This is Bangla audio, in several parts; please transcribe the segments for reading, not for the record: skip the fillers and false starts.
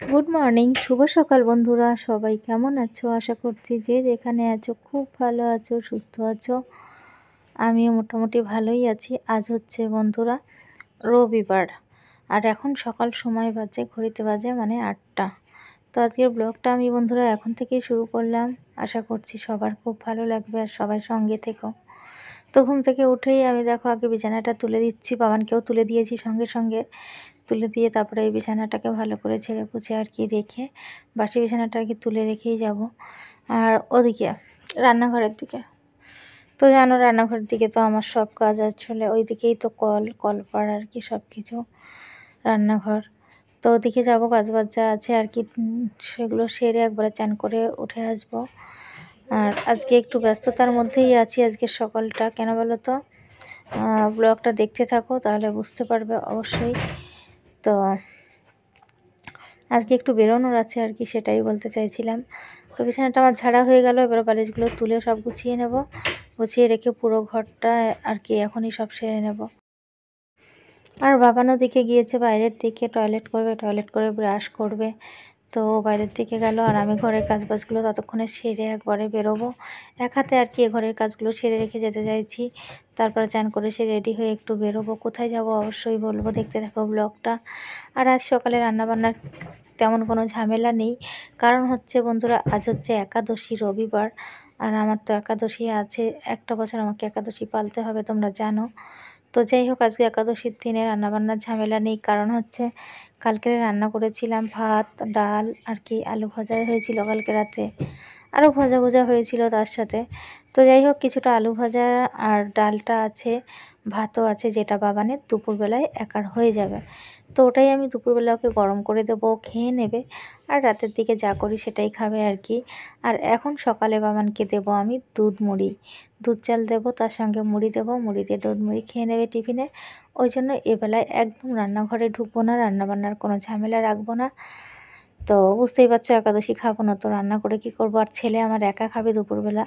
গুড মর্নিং, শুভ সকাল বন্ধুরা। সবাই কেমন আছো? আশা করছি যে যেখানে আছো খুব ভালো আছো, সুস্থ আছো। আমিও মোটামুটি ভালোই আছি। আজ হচ্ছে বন্ধুরা রবিবার, আর এখন সকাল সময় বাজে, ঘড়িতে বাজে মানে 8টা। তো আজকের ব্লগটা আমি বন্ধুরা এখন থেকেই শুরু করলাম। আশা করছি সবার খুব ভালো লাগবে আর সবাই সঙ্গে থেকো। তো ঘুম থেকে উঠেই আমি দেখো আগে বিছানাটা তুলে দিচ্ছি, বাবানকেও তুলে দিয়েছি সঙ্গে সঙ্গে। তুলে দিয়ে তারপরে এই বিছানাটাকে ভালো করে ঝেড়ে পুছে আর কি রেখে, বাসি বিছানাটা আর কি তুলে রেখেই যাব। আর ওদিকে রান্নাঘরের দিকে তো জানো, রান্নাঘরের দিকে তো আমার সব কাজ আসলে ওই দিকেই তো কলপাড় আর কি সব কিছু, রান্নাঘর। তো ওদিকে যাবো, কাজ বাজ যা আছে আর কি সেগুলো সেরে একবারে চান করে উঠে আসবো। আর আজকে একটু ব্যস্ততার মধ্যেই আছি আজকের সকালটা, কেন বলো তো? ব্লগটা দেখতে থাকো তাহলে বুঝতে পারবে অবশ্যই। তো আজকে একটু বেরোনোর আছে আর কি, সেটাই বলতে চাইছিলাম। তো বিছানাটা আমার ঝাড়া হয়ে গেল, এবার বালিশগুলো তুলে সব গুছিয়ে নেব। গুছিয়ে রেখে পুরো ঘরটা আর কি এখনই সব সেরে নেব। আর বাবানো দিকে গিয়েছে বাইরের দিকে, টয়লেট করবে, টয়লেট করে ব্রাশ করবে। তো বাইরের দিকে গেল, আর আমি ঘরের কাজবাজগুলো ততক্ষণে সেরে একবারে বেরোবো। এক হাতে আর কি ঘরের কাজগুলো সেরে রেখে যেতে চাইছি। তারপর চান করে সে রেডি হয়ে একটু বেরোবো। কোথায় যাব অবশ্যই বলবো, দেখতে থাকো ব্লগটা। আর আজ সকালে রান্নাবান্নার তেমন কোনো ঝামেলা নেই, কারণ হচ্ছে বন্ধুরা আজ হচ্ছে একাদশী, রবিবার। আর আমার তো একাদশী আছে, একটা বছর আমাকে একাদশী পালতে হবে, তোমরা জানো। তো যাই হোক, আজকে একাদশীর দিনে রান্নাবান্নার ঝামেলা নেই, কারণ হচ্ছে কালকে রান্না করেছিলাম ভাত, ডাল আর কি আলু ভাজা হয়েছিল কালকে রাতে, আরও ভাজা ভাজা হয়েছিল তার সাথে। তো যাই হোক, কিছুটা আলু ভাজা আর ডালটা আছে, ভাতও আছে, যেটা বাবানের দুপুরবেলায় একার হয়ে যাবে। তো ওটাই আমি দুপুরবেলা ওকে গরম করে দেবো, খেয়ে নেবে। আর রাতের দিকে যা করি সেটাই খাবে আর কি। আর এখন সকালে বাবানকে দেবো আমি দুধ মুড়ি, দুধ চাল দেবো, তার সঙ্গে মুড়ি দেবো, মুড়ি দিয়ে দুধ মুড়ি খেয়ে নেবে টিফিনে। ওই জন্য এবেলায় একদম রান্নাঘরে ঢুকবো না, রান্নাবান্নার কোনো ঝামেলা রাখবো না। তো বুঝতেই পারছো একাদশী খাবো না, তো রান্না করে কি করবো? আর ছেলে আমার একা খাবে দুপুরবেলা,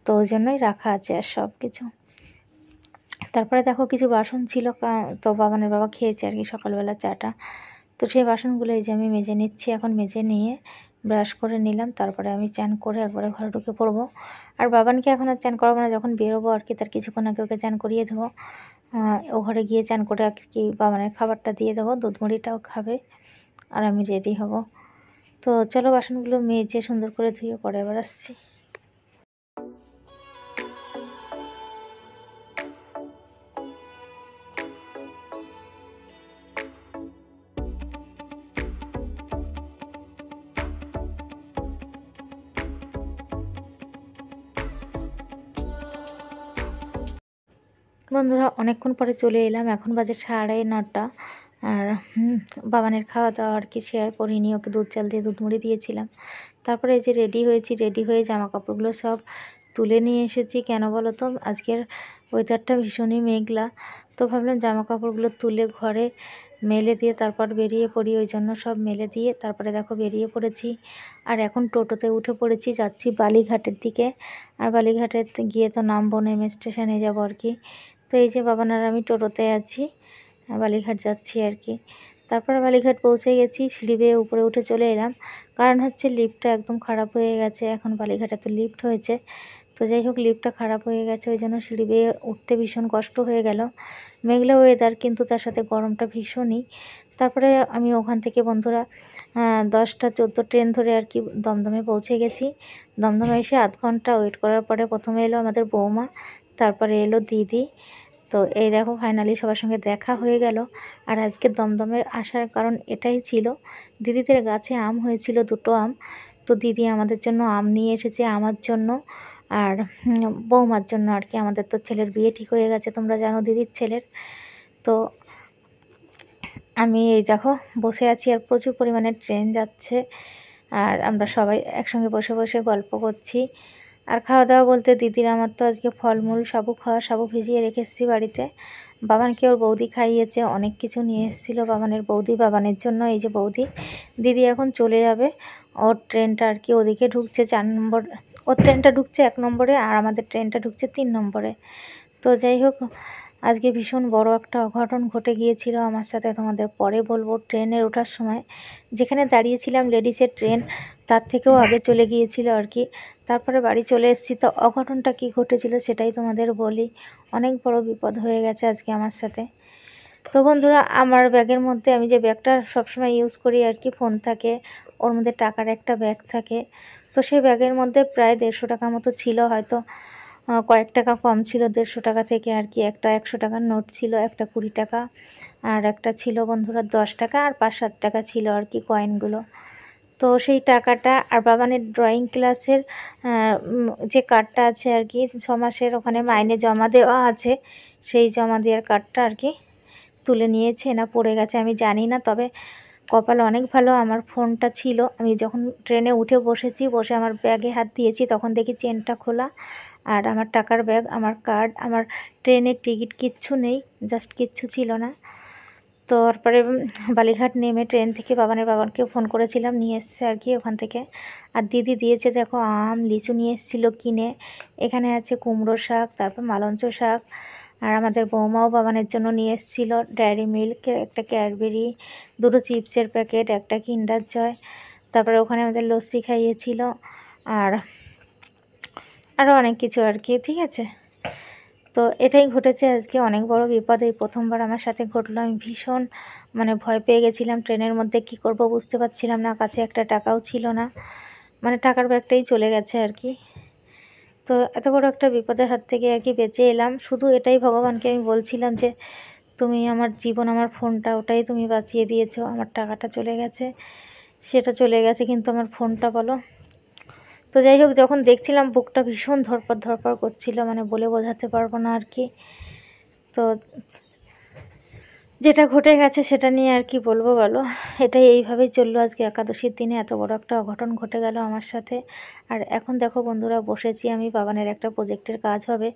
তো ওই জন্যই রাখা আছে আর সব কিছু। তারপরে দেখো কিছু বাসন ছিল, তো বাবানের বাবা খেয়েছে আর কি সকালবেলা চাটা। তো সেই বাসনগুলো এই যে আমি মেজে নিচ্ছি, এখন মেজে নিয়ে ব্রাশ করে নিলাম, তারপরে আমি চান করে একবারে ঘরে ঢুকে পড়বো। আর বাবানকে এখন আর চান করাবো না, যখন বেরোবো আর কি তার কিছুক্ষণ আগে ওকে চান করিয়ে দেবো। ও ঘরে গিয়ে চান করে আর কি বাবানের খাবারটা দিয়ে দেবো, দুধ মুড়িটাও খাবে, আর আমি রেডি হব। তো চলো বাসনগুলো মেজে সুন্দর করে ধুয়ে পরে আবার আসছি। বন্ধুরা অনেকক্ষণ পরে চলে এলাম, এখন বাজে 9:30। আর বাবানের খাওয়া দাওয়া আর কি শেয়ার করিনি, ওকে দুধ চাল দিয়ে দুধ মুড়ি দিয়েছিলাম। তারপরে এই যে রেডি হয়েছি, রেডি হয়ে জামা কাপড়গুলো সব তুলে নিয়ে এসেছি। কেন বলো তো? আজকের ওয়েদারটা ভীষণই মেঘলা, তো ভাবলাম জামা কাপড়গুলো তুলে ঘরে মেলে দিয়ে তারপর বেরিয়ে পড়ি, ওই জন্য সব মেলে দিয়ে তারপরে দেখো বেরিয়ে পড়েছি। আর এখন টোটোতে উঠে পড়েছি, যাচ্ছি বালিঘাটের দিকে। আর বালিঘাটে গিয়ে তো নামবো, নেমে স্টেশনে যাবো আর কি। তো এই যে বাবান আর আমি টোটোতে আছি, বালিঘাট যাচ্ছি আর কি। তারপরে বালিঘাট পৌঁছে গেছি, সিঁড়ি বেয়ে উপরে উঠে চলে এলাম, কারণ হচ্ছে লিফটটা একদম খারাপ হয়ে গেছে। এখন বালিঘাটে তো লিফট হয়েছে, তো যাই হোক লিফটটা খারাপ হয়ে গেছে, ওই জন্য সিঁড়ি বেয়ে উঠতে ভীষণ কষ্ট হয়ে গেল। মেঘলা ওয়েদার, কিন্তু তার সাথে গরমটা ভীষণই। তারপরে আমি ওখান থেকে বন্ধুরা 10টা 14 ট্রেন ধরে আর কি দমদমে পৌঁছে গেছি। দমদমে এসে আধ ঘন্টা ওয়েট করার পরে প্রথমে এলো আমাদের বৌমা, তারপরে এলো দিদি। তো এই দেখো ফাইনালি সবার সঙ্গে দেখা হয়ে গেল। আর আজকে দমদমের আসার কারণ এটাই ছিল, দিদিদের গাছে আম হয়েছিল 2টো আম, তো দিদি আমাদের জন্য আম নিয়ে এসেছে, আমার জন্য আর বৌমার জন্য আর কি। আমাদের তো ছেলের বিয়ে ঠিক হয়ে গেছে, তোমরা জানো, দিদির ছেলের। তো আমি এই দেখো বসে আছি, আর প্রচুর পরিমাণে ট্রেন যাচ্ছে, আর আমরা সবাই একসঙ্গে বসে বসে গল্প করছি। আর খাওয়া দাওয়া বলতে দিদির আমার তো আজকে ফলমূল, সাবু ভিজিয়ে রেখে এসেছি বাড়িতে। বাবানকে ওর বৌদি খাইয়েছে, অনেক কিছু নিয়ে এসেছিলো বাবানের বৌদি, বাবানের জন্য। এই যে বৌদি, দিদি এখন চলে যাবে, ওর ট্রেনটা আর কি ওদিকে ঢুকছে 4 নম্বর, ওর ট্রেনটা ঢুকছে 1 নম্বরে, আর আমাদের ট্রেনটা ঢুকছে 3 নম্বরে। তো যাই হোক আজকে ভীষণ বড় একটা অঘটন ঘটে গিয়েছিল আমার সাথে, তোমাদের পরে বলবো। ট্রেনের ওঠার সময় যেখানে দাঁড়িয়েছিলাম লেডিসের ট্রেন তার থেকেও আগে চলে গিয়েছিল আর কি। তারপরে বাড়ি চলে এসেছি। তো অঘটনটা কি ঘটেছিল সেটাই তোমাদের বলি। অনেক বড় বিপদ হয়ে গেছে আজকে আমার সাথে। তো বন্ধুরা, আমার ব্যাগের মধ্যে, আমি যে ব্যাগটা সবসময় ইউজ করি আর কি, ফোন থাকে, ওর মধ্যে টাকার একটা ব্যাগ থাকে। তো সেই ব্যাগের মধ্যে প্রায় 150 টাকা মতো ছিল, হয়তো কয়েক টাকা কম ছিল 150 টাকা থেকে আর কি। একটা 100 টাকার নোট ছিল, একটা 20 টাকা, আর একটা ছিল বন্ধুরা 10 টাকা, আর 5-7 টাকা ছিল আর কি কয়েনগুলো। তো সেই টাকাটা আর বাবানের ড্রয়িং ক্লাসের যে কার্ডটা আছে আর কি, 6 মাসের ওখানে মাইনে জমা দেওয়া আছে, সেই জমা দেওয়ার কার্ডটা আর কি তুলে নিয়েছে না পড়ে গেছে আমি জানি না। তবে কপাল অনেক ভালো, আমার ফোনটা ছিল। আমি যখন ট্রেনে উঠে বসেছি, বসে আমার ব্যাগে হাত দিয়েছি, তখন দেখি চেনটা খোলা, আর আমার টাকার ব্যাগ, আমার কার্ড, আমার ট্রেনের টিকিট কিচ্ছু নেই, জাস্ট কিচ্ছু ছিল না। তো তারপরে বালিঘাট নেমে ট্রেন থেকে বাবানকে ফোন করেছিলাম, নিয়ে এসছে আর কি ওখান থেকে। আর দিদি দিয়েছে দেখো আম, লিচু নিয়ে এসেছিলো কিনে। এখানে আছে কুমড়ো শাক, তারপর মালঞ্চ শাক, আর আমাদের বৌমাও বাবানের জন্য নিয়ে এসেছিল ডায়েরি মিল্ক, একটা ক্যাডবেরি, 2টো চিপসের প্যাকেট, একটা কিন্ডার জয়। তারপরে ওখানে আমাদের লস্যি খাইয়েছিল, আর আরও অনেক কিছু আর কি, ঠিক আছে। তো এটাই ঘটেছে আজকে, অনেক বড় বিপদ, এই প্রথমবার আমার সাথে ঘটলো। আমি ভীষণ ভয় পেয়ে গেছিলাম, ট্রেনের মধ্যে কি করব বুঝতে পারছিলাম না, কাছে একটা টাকাও ছিল না, টাকার ব্যাগটাই চলে গেছে আর কি। তো এত বড় একটা বিপদের হাত থেকে আর কি বেঁচে এলাম। শুধু এটাই ভগবানকে আমি বলছিলাম যে তুমি আমার জীবন, আমার ফোনটা, ওটাই তুমি বাঁচিয়ে দিয়েছো। আমার টাকাটা চলে গেছে, সেটা চলে গেছে, কিন্তু আমার ফোনটা বলো। তো যাই হোক, যখন দেখছিলাম বুকটা ভীষণ ধরপড় করছিল, বলে বোঝাতে পারবো না আর কি। তো যেটা ঘটে গেছে সেটা নিয়ে আর কি বলবো বলো। এটাই এইভাবেই চললো আজকে একাদশীর দিনে, এত বড় একটা অঘটন ঘটে গেল আমার সাথে। আর এখন দেখো বন্ধুরা, বসেছি আমি, বাবানের একটা প্রজেক্টের কাজ হবে।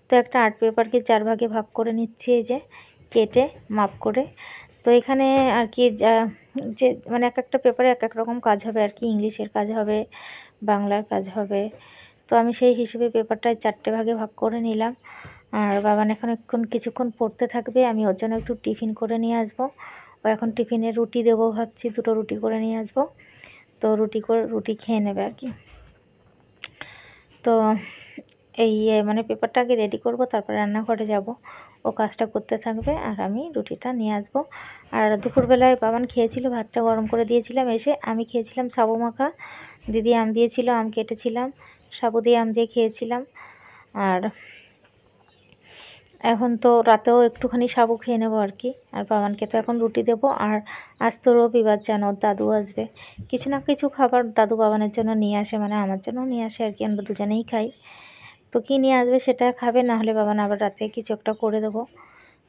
তো একটা আর্ট পেপারকে 4 ভাগে ভাগ করে নিচ্ছি, এই যে কেটে মাপ করে। তো এখানে আর কি যে এক একটা পেপারে এক এক রকম কাজ হবে আর কি। ইংলিশের কাজ হবে, বাংলার কাজ হবে। তো আমি সেই হিসেবে পেপারটায় 4টে ভাগে ভাগ করে নিলাম। আর বাবান এখন কিছুক্ষণ পড়তে থাকবে, আমি ওর জন্য একটু টিফিন করে নিয়ে আসবো। ও এখন টিফিনে রুটি দেবো ভাবছি, 2টো রুটি করে নিয়ে আসবো। তো রুটি খেয়ে নেবে আর কি। তো এই পেপারটা আগে রেডি করব, তারপরে রান্নাঘরে যাব। ও কাজটা করতে থাকবে আর আমি রুটিটা নিয়ে আসবো। আর দুপুরবেলায় বাবান খেয়েছিল, ভাতটা গরম করে দিয়েছিলাম, এসে আমি খেয়েছিলাম সাবু মাখা। দিদি আম দিয়েছিল, আম কেটেছিলাম, সাবু দিয়ে আম দিয়ে খেয়েছিলাম। আর এখন তো রাতেও একটুখানি সাবু খেয়ে নেবো আর কি। আর বাবানকে তো এখন রুটি দেবো। আর আজ তো রবিবার, জানো, দাদু আসবে। কিছু না কিছু খাবার দাদু বাবানের জন্য নিয়ে আসে, আমার জন্য নিয়ে আসে আর কি, আমরা দুজনেই খাই। তো কী নিয়ে আসবে সেটা খাবে, না হলে বাবান আবার রাতে কিছু একটা করে দেবো।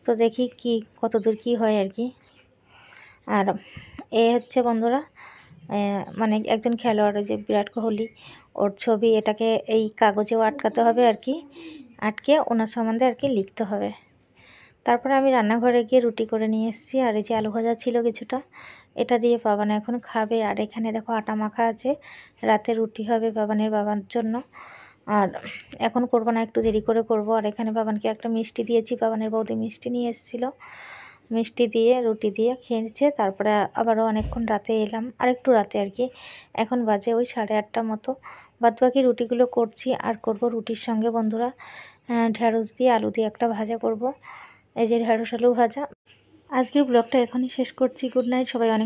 তো দেখি কি কতদূর কি হয় আর কি। আর এ হচ্ছে বন্ধুরা, একজন খেলোয়াড়, যে বিরাট কোহলি, ওর ছবি, এটাকে এই কাগজেও আটকাতে হবে আর কি, আটকে ওনার সম্বন্ধে আর কি লিখতে হবে। তারপরে আমি রান্নাঘরে গিয়ে রুটি করে নিয়ে এসেছি। আর এই যে আলু ভাজা ছিল কিছুটা, এটা দিয়ে বাবান এখন খাবে। আর এখানে দেখো আটা মাখা আছে, রাতে রুটি হবে বাবার জন্য। আর এখন করবো না, একটু দেরি করে করব। আর এখানে বাবানকে একটা মিষ্টি দিয়েছি, বাবানের বৌদি মিষ্টি নিয়ে এসেছিলো, মিষ্টি দিয়ে রুটি দিয়ে খেয়েছে। তারপরে আবারও অনেকক্ষণ রাতে এলাম, আর একটু রাতে আর কি, এখন বাজে ওই 8:30 মতো। বাদবাকি রুটিগুলো করছি। আর করব রুটির সঙ্গে বন্ধুরা ঢ্যাঁড়স দিয়ে আলু দিয়ে একটা ভাজা করব, এই যে ঢ্যাঁড়স আলু ভাজা। আজকের ব্লগটা এখনই শেষ করছি। গুড নাইট সবাই, অনেক